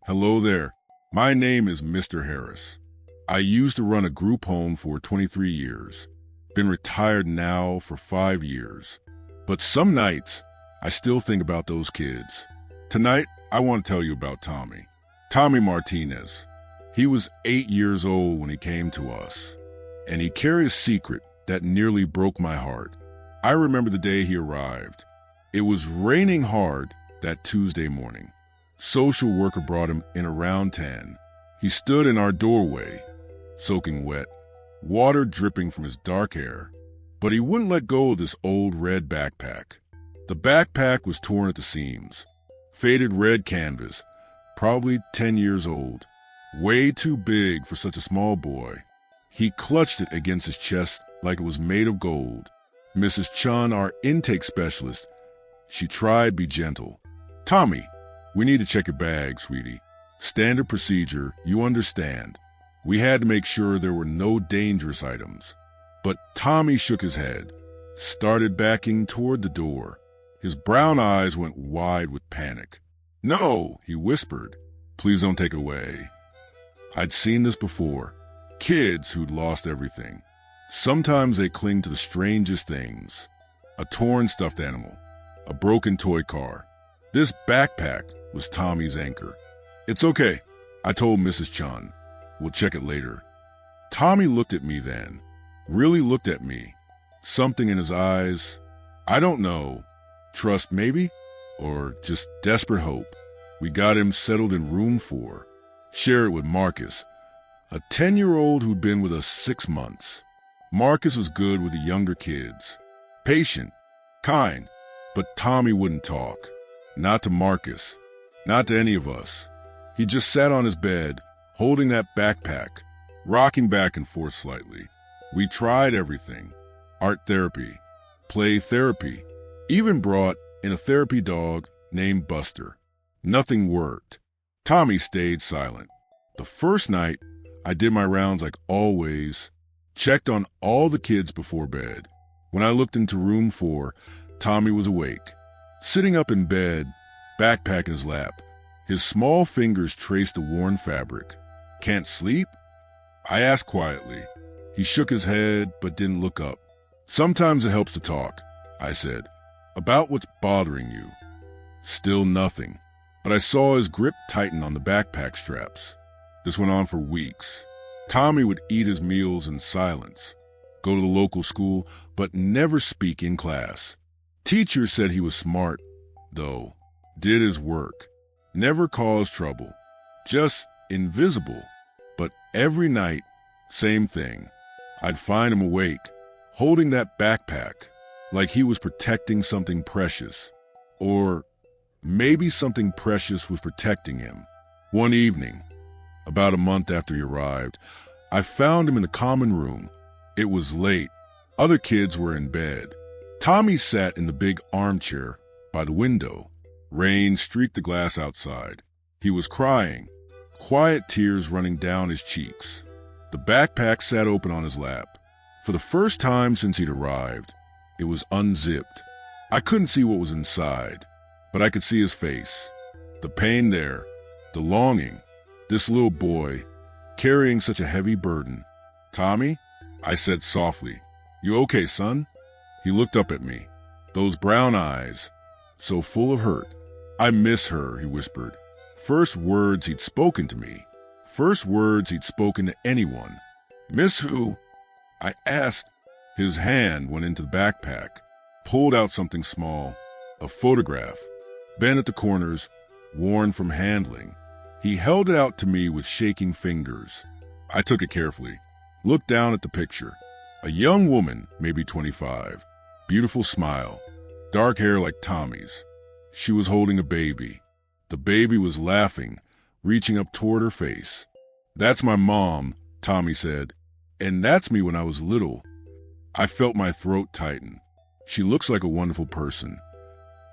Hello there. My name is Mr. Harris. I used to run a group home for 23 years. Been retired now for 5 years. But some nights, I still think about those kids. Tonight, I want to tell you about Tommy. Tommy Martinez. He was 8 years old when he came to us, and he carried a secret that nearly broke my heart. I remember the day he arrived. It was raining hard that Tuesday morning. Social worker brought him in around 10. He stood in our doorway, soaking wet, water dripping from his dark hair, but he wouldn't let go of this old red backpack. The backpack was torn at the seams, faded red canvas, probably 10 years old, way too big for such a small boy. He clutched it against his chest like it was made of gold. Mrs. Chun, our intake specialist, she tried to be gentle. Tommy, we need to check your bag, sweetie. Standard procedure, you understand. We had to make sure there were no dangerous items. But Tommy shook his head, started backing toward the door. His brown eyes went wide with panic. No, he whispered. Please don't take it away. I'd seen this before. Kids who'd lost everything. Sometimes they cling to the strangest things. A torn stuffed animal, a broken toy car. This backpack was Tommy's anchor. It's okay, I told Mrs. Chun. We'll check it later. Tommy looked at me then, really looked at me. Something in his eyes, I don't know, trust maybe, or just desperate hope. We got him settled in room 4, shared it with Marcus, a 10-year-old who'd been with us 6 months. Marcus was good with the younger kids, patient, kind, but Tommy wouldn't talk. Not to Marcus, not to any of us. He just sat on his bed, holding that backpack, rocking back and forth slightly. We tried everything. Art therapy, play therapy, even brought in a therapy dog named Buster. Nothing worked. Tommy stayed silent. The first night, I did my rounds like always, checked on all the kids before bed. When I looked into room 4, Tommy was awake, sitting up in bed, backpack in his lap. His small fingers traced the worn fabric. Can't sleep? I asked quietly. He shook his head but didn't look up. Sometimes it helps to talk, I said, about what's bothering you. Still nothing, but I saw his grip tighten on the backpack straps. This went on for weeks. Tommy would eat his meals in silence, go to the local school, but never speak in class. Teachers said he was smart, though, did his work, never caused trouble, just invisible. But every night, same thing. I'd find him awake, holding that backpack, like he was protecting something precious. Or maybe something precious was protecting him. One evening, about a month after he arrived, I found him in the common room. It was late. Other kids were in bed. Tommy sat in the big armchair by the window. Rain streaked the glass outside. He was crying, quiet tears running down his cheeks. The backpack sat open on his lap. For the first time since he'd arrived, it was unzipped. I couldn't see what was inside, but I could see his face. The pain there, the longing. This little boy, carrying such a heavy burden. Tommy, I said softly, you okay, son? He looked up at me, those brown eyes, so full of hurt. I miss her, he whispered. First words he'd spoken to me. First words he'd spoken to anyone. Miss who? I asked. His hand went into the backpack, pulled out something small, a photograph, bent at the corners, worn from handling. He held it out to me with shaking fingers. I took it carefully, looked down at the picture. A young woman, maybe 25, beautiful smile, dark hair like Tommy's. She was holding a baby. The baby was laughing, reaching up toward her face. That's my mom, Tommy said, and that's me when I was little. I felt my throat tighten. She looks like a wonderful person.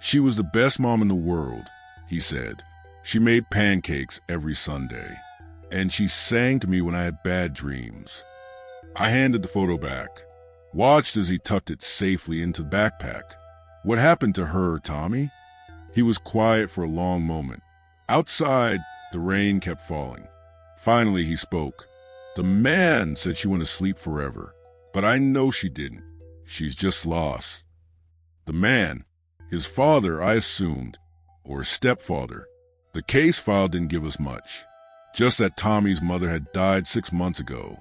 She was the best mom in the world, he said. She made pancakes every Sunday, and she sang to me when I had bad dreams. I handed the photo back, watched as he tucked it safely into the backpack. What happened to her, Tommy? He was quiet for a long moment. Outside, The rain kept falling. Finally, he spoke. The man said she went to sleep forever, but I know she didn't. She's just lost. The man, his father, I assumed, or his stepfather. The case file didn't give us much. Just that Tommy's mother had died 6 months ago.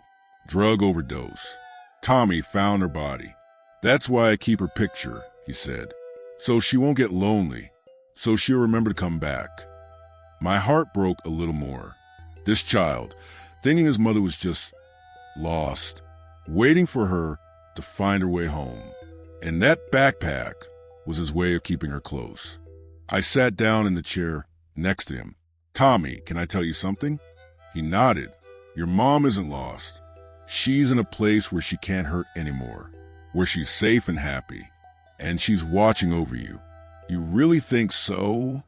Drug overdose. Tommy found her body. That's why I keep her picture, he said. So she won't get lonely. So she'll remember to come back. My heart broke a little more. This child, thinking his mother was just lost, waiting for her to find her way home. And that backpack was his way of keeping her close. I sat down in the chair next to him. Tommy, can I tell you something? He nodded. Your mom isn't lost. She's in a place where she can't hurt anymore, where she's safe and happy, and she's watching over you. You really think so?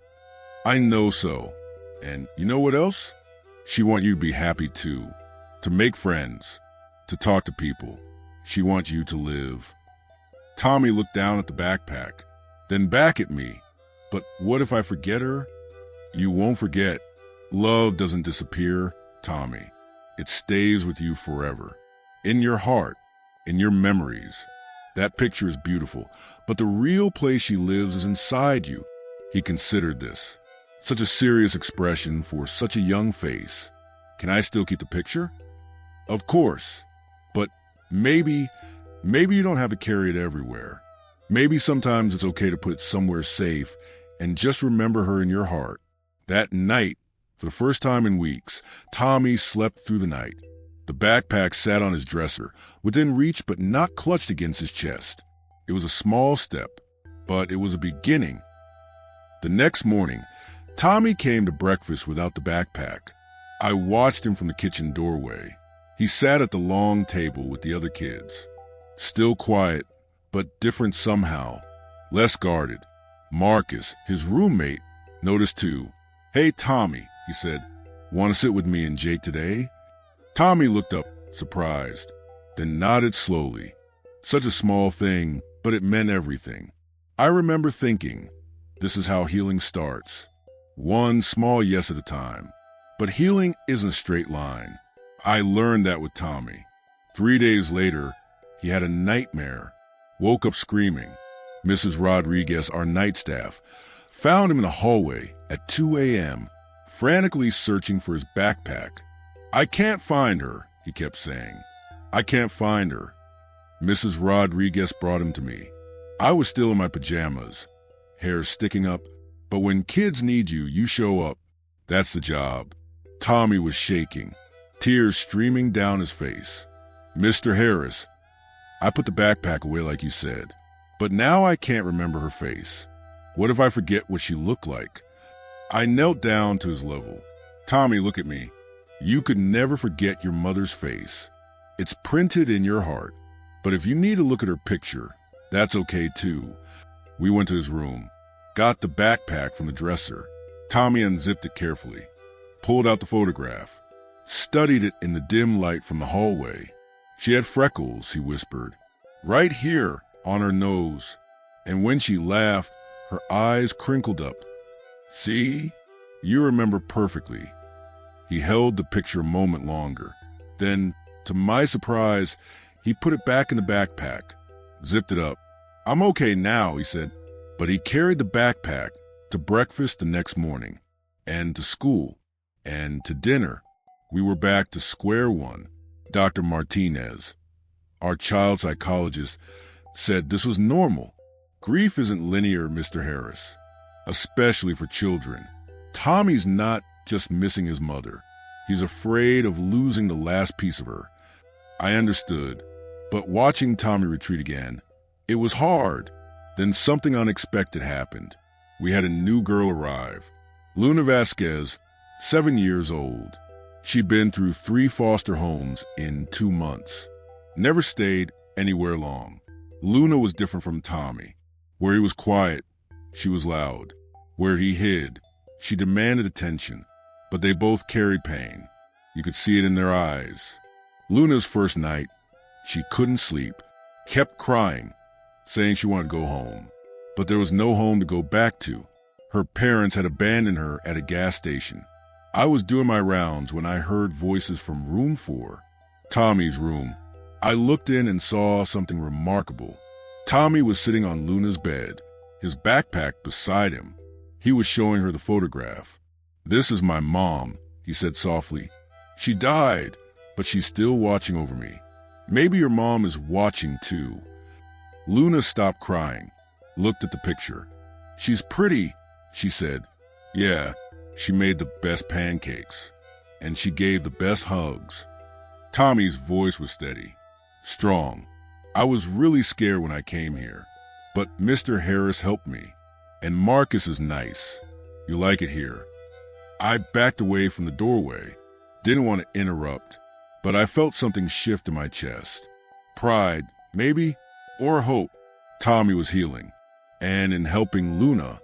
I know so. And you know what else? She wants you to be happy too, to make friends, to talk to people. She wants you to live. Tommy looked down at the backpack, then back at me. But what if I forget her? You won't forget. Love doesn't disappear, Tommy. It stays with you forever. In your heart, in your memories. That picture is beautiful, but the real place she lives is inside you. He considered this. Such a serious expression for such a young face. Can I still keep the picture? Of course. But maybe you don't have to carry it everywhere. Maybe sometimes it's okay to put it somewhere safe and just remember her in your heart. That night, for the first time in weeks, Tommy slept through the night. The backpack sat on his dresser, within reach but not clutched against his chest. It was a small step, but it was a beginning. The next morning, Tommy came to breakfast without the backpack. I watched him from the kitchen doorway. He sat at the long table with the other kids. Still quiet, but different somehow. Less guarded. Marcus, his roommate, noticed too. Hey, Tommy, he said, want to sit with me and Jake today? Tommy looked up, surprised, then nodded slowly. Such a small thing, but it meant everything. I remember thinking, this is how healing starts. One small yes at a time. But healing isn't a straight line. I learned that with Tommy. 3 days later, he had a nightmare. Woke up screaming. Mrs. Rodriguez, our night staff, found him in the hallway at 2 a.m., frantically searching for his backpack. I can't find her, he kept saying. I can't find her. Mrs. Rodriguez brought him to me. I was still in my pajamas, hair sticking up, but when kids need you, you show up. That's the job. Tommy was shaking, tears streaming down his face. Mr. Harris, I put the backpack away like you said, but now I can't remember her face. What if I forget what she looked like? I knelt down to his level. Tommy, look at me. You could never forget your mother's face. It's printed in your heart. But if you need to look at her picture, that's okay too. We went to his room, got the backpack from the dresser. Tommy unzipped it carefully, pulled out the photograph, studied it in the dim light from the hallway. She had freckles, he whispered, right here on her nose. And when she laughed, her eyes crinkled up. See? You remember perfectly. He held the picture a moment longer. Then, to my surprise, he put it back in the backpack, zipped it up. I'm okay now, he said. But he carried the backpack to breakfast the next morning, and to school, and to dinner. We were back to square one. Dr. Martinez, our child psychologist, said this was normal. Grief isn't linear, Mr. Harris, especially for children. Tommy's not just missing his mother. He's afraid of losing the last piece of her. I understood, but watching Tommy retreat again, it was hard. Then something unexpected happened. We had a new girl arrive. Luna Vasquez, 7 years old. She'd been through 3 foster homes in 2 months. Never stayed anywhere long. Luna was different from Tommy. Where he was quiet, she was loud. Where he hid, she demanded attention. But they both carried pain. You could see it in their eyes. Luna's first night, she couldn't sleep, kept crying, saying she wanted to go home. But there was no home to go back to. Her parents had abandoned her at a gas station. I was doing my rounds when I heard voices from room 4, Tommy's room. I looked in and saw something remarkable. Tommy was sitting on Luna's bed, his backpack beside him. He was showing her the photograph. "This is my mom," he said softly. "She died, but she's still watching over me. Maybe your mom is watching too." Luna stopped crying, looked at the picture. "She's pretty," she said. "Yeah, she made the best pancakes, and she gave the best hugs." Tommy's voice was steady, strong. "I was really scared when I came here, but Mr. Harris helped me. And Marcus is nice. You like it here." I backed away from the doorway, didn't want to interrupt, but I felt something shift in my chest. Pride, maybe, or hope. Tommy was healing, and in helping Luna,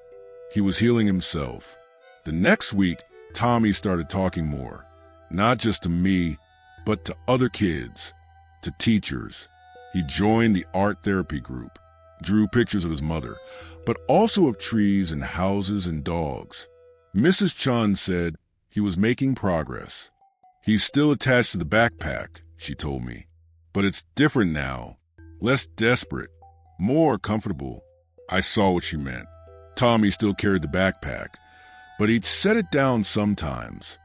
he was healing himself. The next week, Tommy started talking more, not just to me, but to other kids, to teachers. He joined the art therapy group, drew pictures of his mother, but also of trees and houses and dogs. Mrs. Chun said he was making progress. "He's still attached to the backpack," she told me, "but it's different now, less desperate, more comfortable." I saw what she meant. Tommy still carried the backpack, but he'd set it down sometimes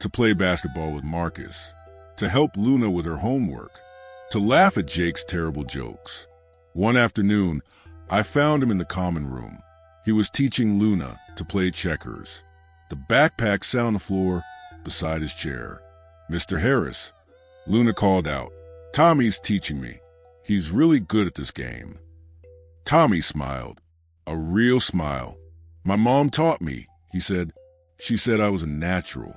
to play basketball with Marcus, to help Luna with her homework, to laugh at Jake's terrible jokes. One afternoon, I found him in the common room. He was teaching Luna to play checkers. The backpack sat on the floor beside his chair. "Mr. Harris," Luna called out, "Tommy's teaching me. He's really good at this game." Tommy smiled, a real smile. "My mom taught me," he said. "She said I was a natural."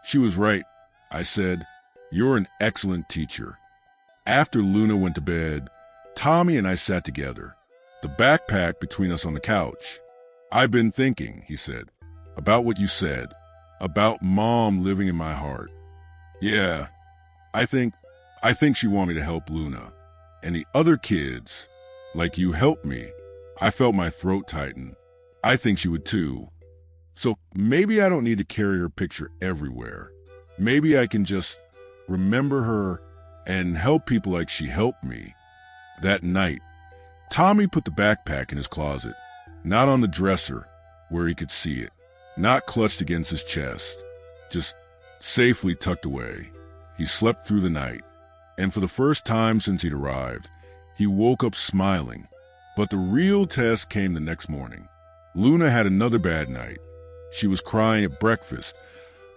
"She was right," I said. "You're an excellent teacher." After Luna went to bed, Tommy and I sat together, the backpack between us on the couch. "I've been thinking," he said, "about what you said, about Mom living in my heart. Yeah, I think she wanted me to help Luna. And the other kids, like you helped me." I felt my throat tighten. "I think she would too. So maybe I don't need to carry her picture everywhere. Maybe I can just remember her and help people like she helped me." That night, Tommy put the backpack in his closet, not on the dresser where he could see it, not clutched against his chest, just safely tucked away. He slept through the night, and for the first time since he'd arrived, he woke up smiling. But the real test came the next morning. Luna had another bad night. She was crying at breakfast,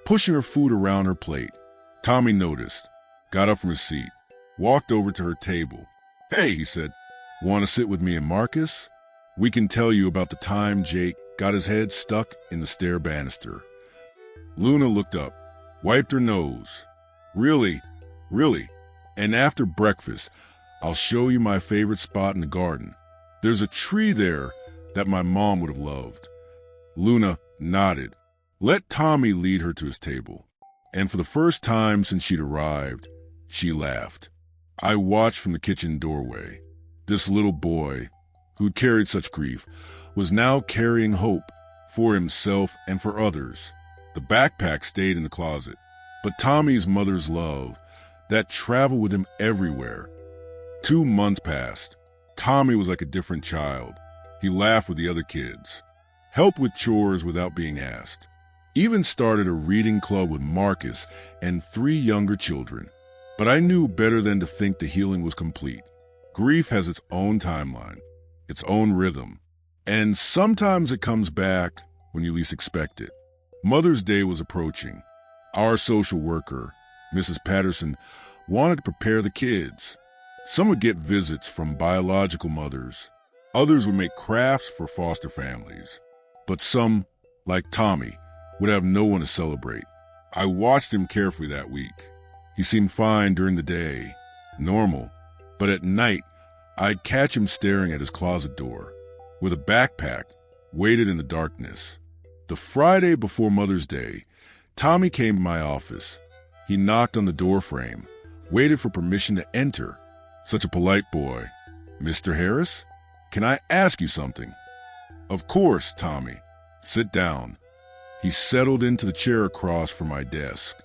pushing her food around her plate. Tommy noticed, got up from his seat, walked over to her table. "Hey," he said, "want to sit with me and Marcus? We can tell you about the time Jake got his head stuck in the stair banister." Luna looked up, wiped her nose. Really? And after breakfast, I'll show you my favorite spot in the garden. There's a tree there that my mom would have loved." Luna nodded, let Tommy lead her to his table. And for the first time since she'd arrived, she laughed. I watched from the kitchen doorway. This little boy, who'd carried such grief, was now carrying hope for himself and for others. The backpack stayed in the closet, but Tommy's mother's love, that traveled with him everywhere. 2 months passed. Tommy was like a different child. He laughed with the other kids, helped with chores without being asked, even started a reading club with Marcus and 3 younger children. But I knew better than to think the healing was complete. Grief has its own timeline, its own rhythm, and sometimes it comes back when you least expect it. Mother's Day was approaching. Our social worker, Mrs. Patterson, wanted to prepare the kids. Some would get visits from biological mothers. Others would make crafts for foster families. But some, like Tommy, would have no one to celebrate. I watched him carefully that week. He seemed fine during the day, normal, but at night, I'd catch him staring at his closet door, with a backpack, weighted in the darkness. The Friday before Mother's Day, Tommy came to my office. He knocked on the door frame, waited for permission to enter. Such a polite boy. "Mr. Harris, can I ask you something?" "Of course, Tommy. Sit down." He settled into the chair across from my desk,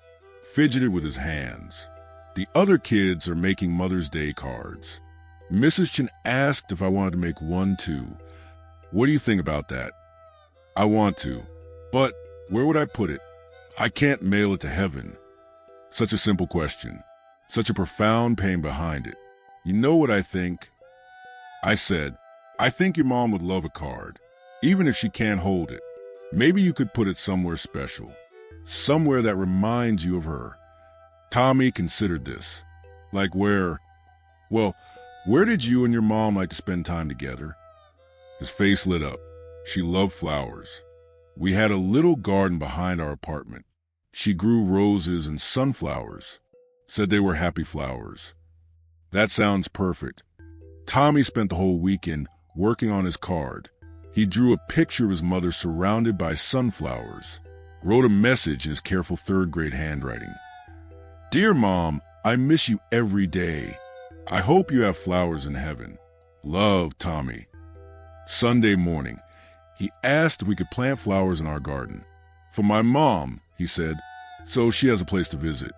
fidgeted with his hands. The other kids are making Mother's Day cards. Mrs. Chen asked if I wanted to make one too. What do you think about that? I want to, but where would I put it? I can't mail it to heaven. Such a simple question, such a profound pain behind it. You know what I think? I said, I think your mom would love a card, even if she can't hold it. Maybe you could put it somewhere special, somewhere that reminds you of her. Tommy considered this. Like where? Well, where did you and your mom like to spend time together? His face lit up. She loved flowers. We had a little garden behind our apartment. She grew roses and sunflowers. Said they were happy flowers. That sounds perfect. Tommy spent the whole weekend working on his card. He drew a picture of his mother surrounded by sunflowers. Wrote a message in his careful third-grade handwriting. Dear Mom, I miss you every day. I hope you have flowers in heaven. Love, Tommy. Sunday morning, he asked if we could plant flowers in our garden. For my mom, he said, so she has a place to visit.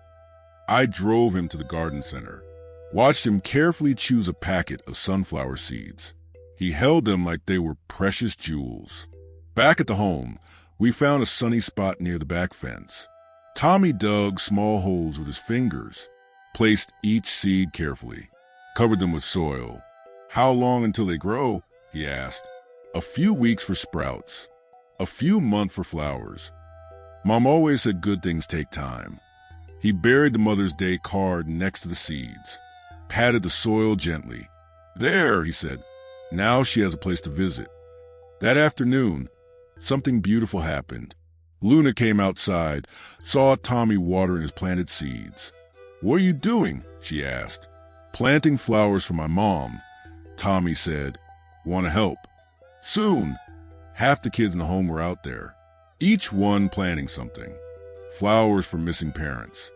I drove him to the garden center, watched him carefully choose a packet of sunflower seeds. He held them like they were precious jewels. Back at the home, we found a sunny spot near the back fence. Tommy dug small holes with his fingers, placed each seed carefully, covered them with soil. How long until they grow? He asked. A few weeks for sprouts, a few months for flowers. Mom always said good things take time. He buried the Mother's Day card next to the seeds, patted the soil gently. There, he said. Now she has a place to visit. That afternoon, something beautiful happened. Luna came outside, saw Tommy watering his planted seeds. What are you doing? She asked. Planting flowers for my mom. Tommy said, Want to help? Soon. Half the kids in the home were out there, each one planting something. Flowers for missing parents,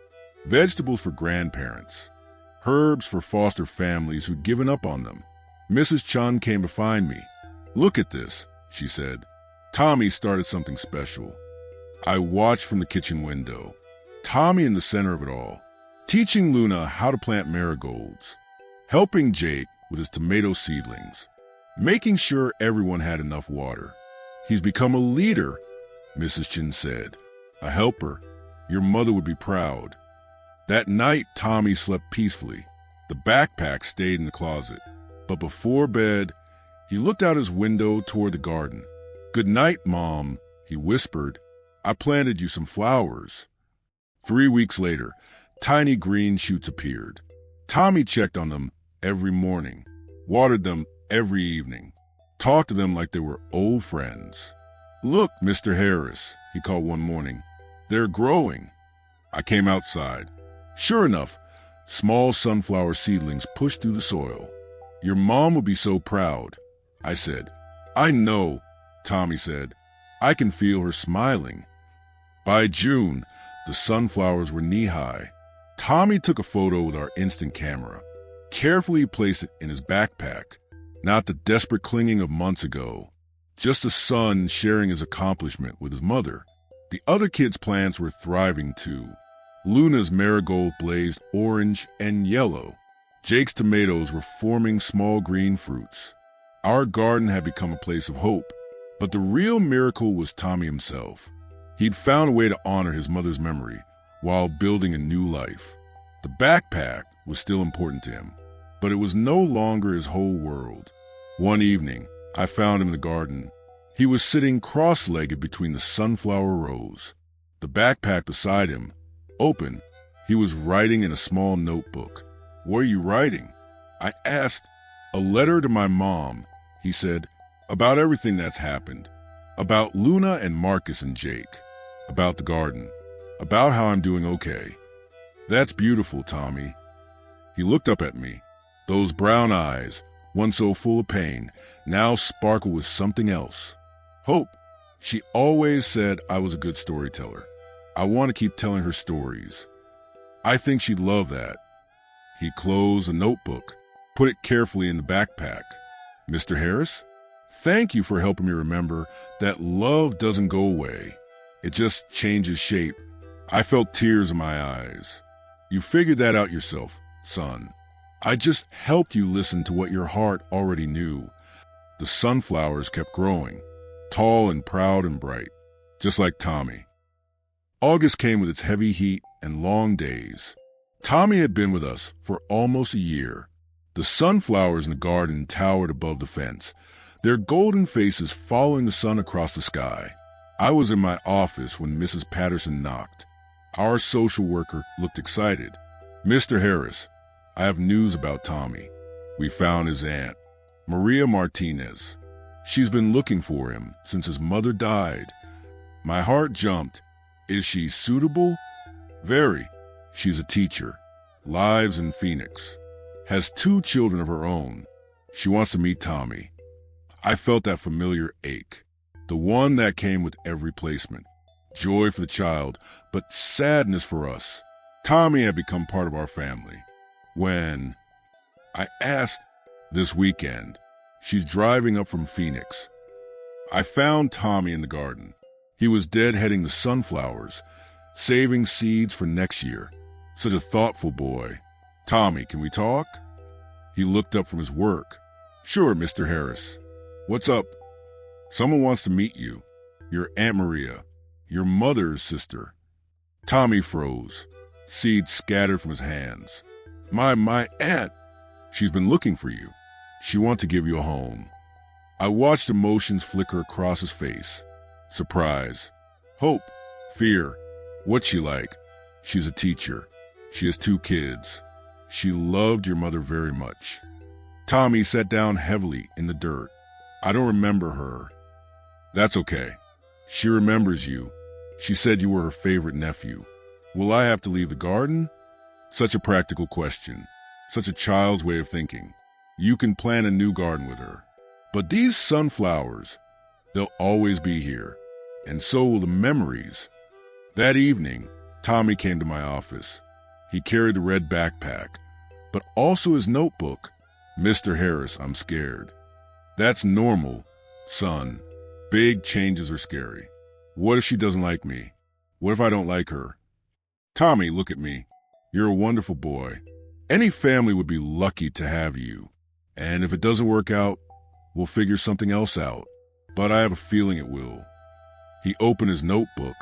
vegetables for grandparents, herbs for foster families who'd given up on them. Mrs. Chun came to find me. Look at this, she said. Tommy started something special. I watched from the kitchen window. Tommy in the center of it all, teaching Luna how to plant marigolds, helping Jake with his tomato seedlings, making sure everyone had enough water. He's become a leader, Mrs. Chin said. A helper. Your mother would be proud. That night, Tommy slept peacefully. The backpack stayed in the closet. But before bed, he looked out his window toward the garden. Good night, Mom, he whispered. I planted you some flowers. 3 weeks later, tiny green shoots appeared. Tommy checked on them every morning, watered them every evening, talked to them like they were old friends. Look, Mr. Harris, he called one morning. They're growing. I came outside. Sure enough, small sunflower seedlings pushed through the soil. Your mom would be so proud, I said. I know, Tommy said. I can feel her smiling. By June, the sunflowers were knee-high. Tommy took a photo with our instant camera, carefully placed it in his backpack. Not the desperate clinging of months ago, just a son sharing his accomplishment with his mother. The other kids' plants were thriving too. Luna's marigold blazed orange and yellow. Jake's tomatoes were forming small green fruits. Our garden had become a place of hope. But the real miracle was Tommy himself. He'd found a way to honor his mother's memory while building a new life. The backpack was still important to him, but it was no longer his whole world. One evening, I found him in the garden. He was sitting cross-legged between the sunflower rows. The backpack beside him, open, he was writing in a small notebook. What are you writing? I asked. A letter to my mom, he said, about everything that's happened. About Luna and Marcus and Jake. About the garden. About how I'm doing okay. That's beautiful, Tommy. He looked up at me. Those brown eyes, one so full of pain, now sparkled with something else. Hope. She always said I was a good storyteller. I want to keep telling her stories. I think she'd love that. He closed a notebook, put it carefully in the backpack. Mr. Harris, thank you for helping me remember that love doesn't go away. It just changes shape. I felt tears in my eyes. You figured that out yourself, son. I just helped you listen to what your heart already knew. The sunflowers kept growing, tall and proud and bright, just like Tommy. August came with its heavy heat and long days. Tommy had been with us for almost a year. The sunflowers in the garden towered above the fence, their golden faces following the sun across the sky. I was in my office when Mrs. Patterson knocked. Our social worker looked excited. "Mr. Harris, I have news about Tommy. We found his aunt, Maria Martinez. She's been looking for him since his mother died." My heart jumped. "Is she suitable?" "Very. She's a teacher, lives in Phoenix, has 2 children of her own. She wants to meet Tommy." I felt that familiar ache, the one that came with every placement. Joy for the child, but sadness for us. Tommy had become part of our family. When I asked, "This weekend." She's driving up from Phoenix. I found Tommy in the garden. He was deadheading the sunflowers, saving seeds for next year. Such a thoughtful boy. "Tommy, can we talk?" He looked up from his work. "Sure, Mr. Harris. What's up?" "Someone wants to meet you. Your Aunt Maria, your mother's sister." Tommy froze. Seeds scattered from his hands. My aunt. She's been looking for you. She wants to give you a home." I watched emotions flicker across his face. Surprise, hope, fear. What's she like? "She's a teacher. She has 2 kids. She loved your mother very much." Tommy sat down heavily in the dirt. "I don't remember her." "That's okay. She remembers you. She said you were her favorite nephew." "Will I have to leave the garden?" Such a practical question. Such a child's way of thinking. You can plant a new garden with her. "But these sunflowers, they'll always be here. And so will the memories." That evening, Tommy came to my office. He carried the red backpack, but also his notebook. "Mr. Harris, I'm scared." "That's normal, son. Big changes are scary. What if she doesn't like me? What if I don't like her?" "Tommy, look at me. You're a wonderful boy. Any family would be lucky to have you. And if it doesn't work out, we'll figure something else out. But I have a feeling it will." He opened his notebook,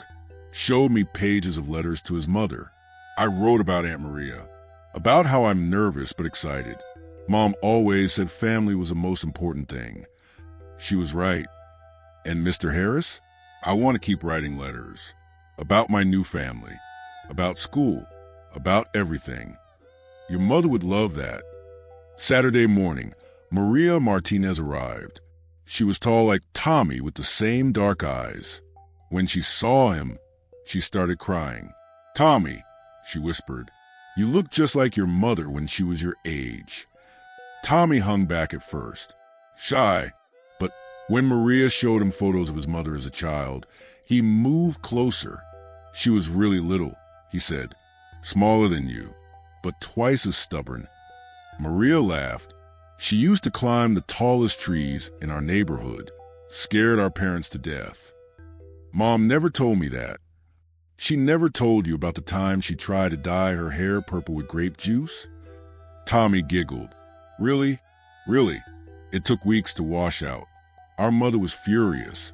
showed me pages of letters to his mother. I wrote about Aunt Maria, about how I'm nervous but excited. Mom always said family was the most important thing. She was right. And Mr. Harris, I want to keep writing letters. About my new family, about school, about everything. Your mother would love that. Saturday morning, Maria Martinez arrived. She was tall like Tommy with the same dark eyes. When she saw him, she started crying. "Tommy," she whispered, "you look just like your mother when she was your age." Tommy hung back at first, shy, but when Maria showed him photos of his mother as a child, he moved closer. "She was really little," he said, "smaller than you, but twice as stubborn." Maria laughed. "She used to climb the tallest trees in our neighborhood, scared our parents to death." Mom never told me that. She never told you about the time she tried to dye her hair purple with grape juice? Tommy giggled. "Really? Really? It took weeks to wash out. Our mother was furious."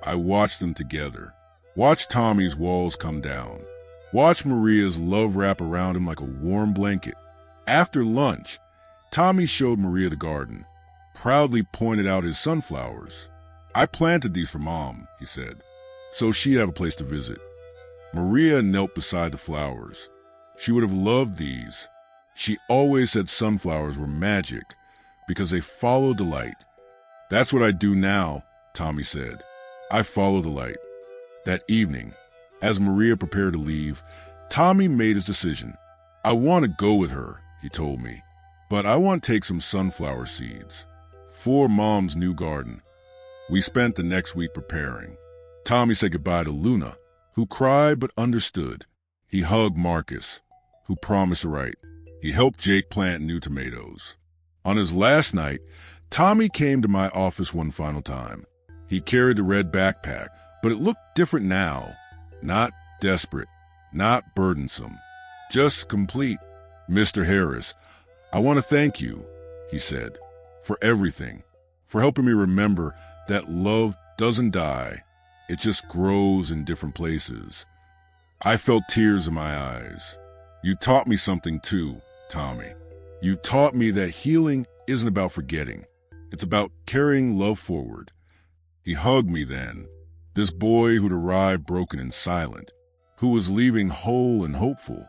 I watched them together. Watched Tommy's walls come down. Watched Maria's love wrap around him like a warm blanket. After lunch, Tommy showed Maria the garden, proudly pointed out his sunflowers. "I planted these for Mom," he said, "so she'd have a place to visit." Maria knelt beside the flowers. She would have loved these. She always said sunflowers were magic because they followed the light. "That's what I do now," Tommy said. "I follow the light." That evening, as Maria prepared to leave, Tommy made his decision. "I want to go with her," he told me, "but I want to take some sunflower seeds for Mom's new garden." We spent the next week preparing. Tommy said goodbye to Luna, who cried but understood. He hugged Marcus, who promised to write. He helped Jake plant new tomatoes. On his last night, Tommy came to my office one final time. He carried the red backpack, But it looked different now. Not desperate, not burdensome, just complete. Mr. Harris, I want to thank you, he said, for everything, for helping me remember that love doesn't die, it just grows in different places. I felt tears in my eyes. You taught me something too, Tommy. You taught me that healing isn't about forgetting. It's about carrying love forward. He hugged me then, this boy who'd arrived broken and silent, who was leaving whole and hopeful.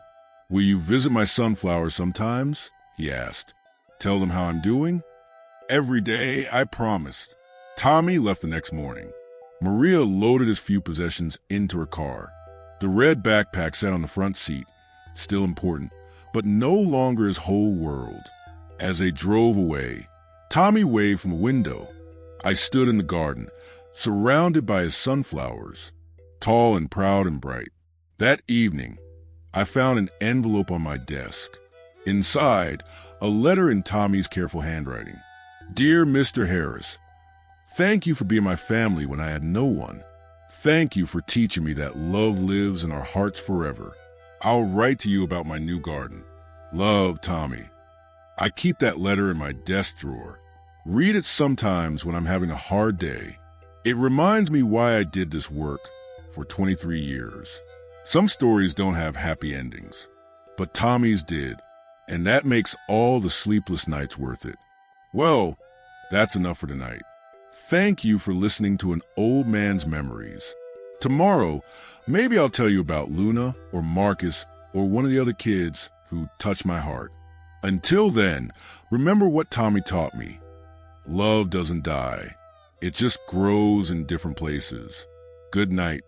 Will you visit my sunflowers sometimes? He asked. Tell them how I'm doing? Every day, I promised. Tommy left the next morning. Maria loaded his few possessions into her car. The red backpack sat on the front seat, still important, but no longer his whole world. As they drove away, Tommy waved from a window. I stood in the garden, surrounded by his sunflowers, tall and proud and bright. That evening, I found an envelope on my desk. Inside, a letter in Tommy's careful handwriting. Dear Mr. Harris, thank you for being my family when I had no one. Thank you for teaching me that love lives in our hearts forever. I'll write to you about my new garden. Love, Tommy. I keep that letter in my desk drawer. Read it sometimes when I'm having a hard day. It reminds me why I did this work for 23 years. Some stories don't have happy endings, but Tommy's did, and that makes all the sleepless nights worth it. Well, that's enough for tonight. Thank you for listening to an old man's memories. Tomorrow, maybe I'll tell you about Luna or Marcus or one of the other kids who touched my heart. Until then, remember what Tommy taught me. Love doesn't die. It just grows in different places. Good night.